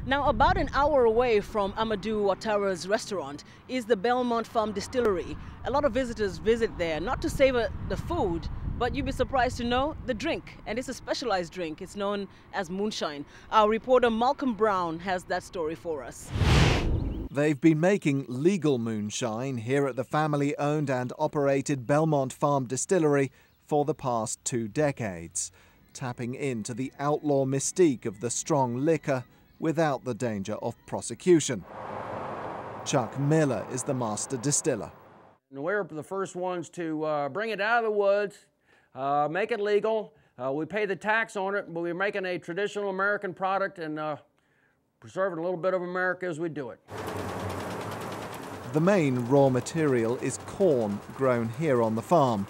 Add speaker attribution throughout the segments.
Speaker 1: Now, about an hour away from Amadou Ouattara's restaurant is the Belmont Farm Distillery. A lot of visitors visit there, not to savor the food, but you'd be surprised to know the drink. And it's a specialized drink. It's known as moonshine. Our reporter Malcolm Brown has that story for us.
Speaker 2: They've been making legal moonshine here at the family-owned and operated Belmont Farm Distillery for the past 2 decades, tapping into the outlaw mystique of the strong liquor without the danger of prosecution. Chuck Miller is the master distiller.
Speaker 3: We're the first ones to bring it out of the woods, make it legal. We pay the tax on it, but we're making a traditional American product and preserving a little bit of America as we do it.
Speaker 2: The main raw material is corn grown here on the farm.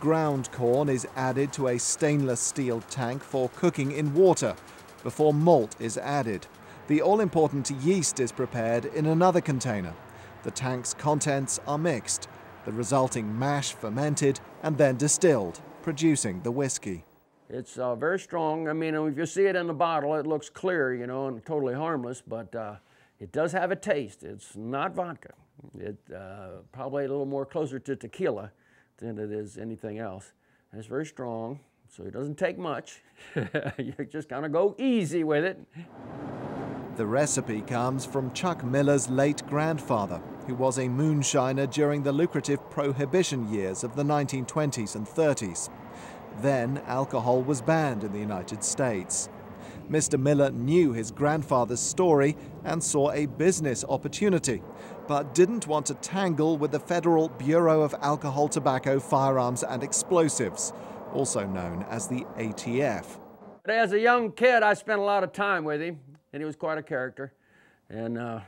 Speaker 2: Ground corn is added to a stainless steel tank for cooking in water before malt is added. The all-important yeast is prepared in another container. The tank's contents are mixed, the resulting mash fermented and then distilled, producing the whiskey.
Speaker 3: It's very strong. I mean, if you see it in the bottle, it looks clear, you know, and totally harmless, but it does have a taste. It's not vodka. It's probably a little more closer to tequila than it is anything else. And it's very strong, so it doesn't take much. You just kind of go easy with it.
Speaker 2: The recipe comes from Chuck Miller's late grandfather, who was a moonshiner during the lucrative prohibition years of the 1920s and 30s. Then alcohol was banned in the United States. Mr. Miller knew his grandfather's story and saw a business opportunity, but didn't want to tangle with the Federal Bureau of Alcohol, Tobacco, Firearms and Explosives, also known as the ATF.
Speaker 3: As a young kid, I spent a lot of time with him, and he was quite a character. And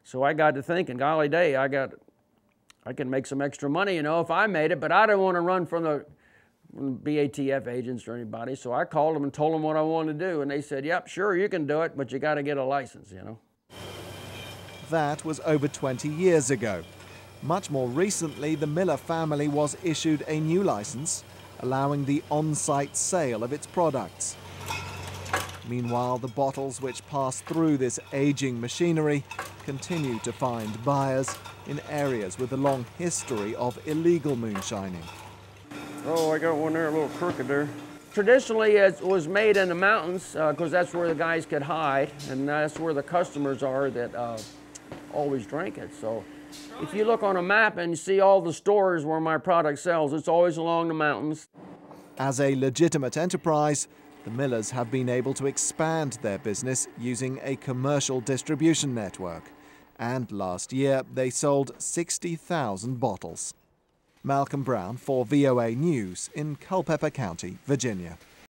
Speaker 3: so I got to thinking, golly day, I can make some extra money, you know, if I made it, but I didn't want to run from the ATF agents or anybody, so I called them and told them what I wanted to do, and they said, yep, sure, you can do it, but you got to get a license, you know.
Speaker 2: That was over 20 years ago. Much more recently, the Miller family was issued a new license, allowing the on-site sale of its products. Meanwhile, the bottles which pass through this aging machinery continue to find buyers in areas with a long history of illegal moonshining.
Speaker 3: Oh, I got one there, a little crooked there. Traditionally, it was made in the mountains because that's where the guys could hide, and that's where the customers are that always drink it. So if you look on a map and you see all the stores where my product sells, it's always along the mountains.
Speaker 2: As a legitimate enterprise, the Millers have been able to expand their business using a commercial distribution network. And last year, they sold 60,000 bottles. Malcolm Brown for VOA News in Culpeper County, Virginia.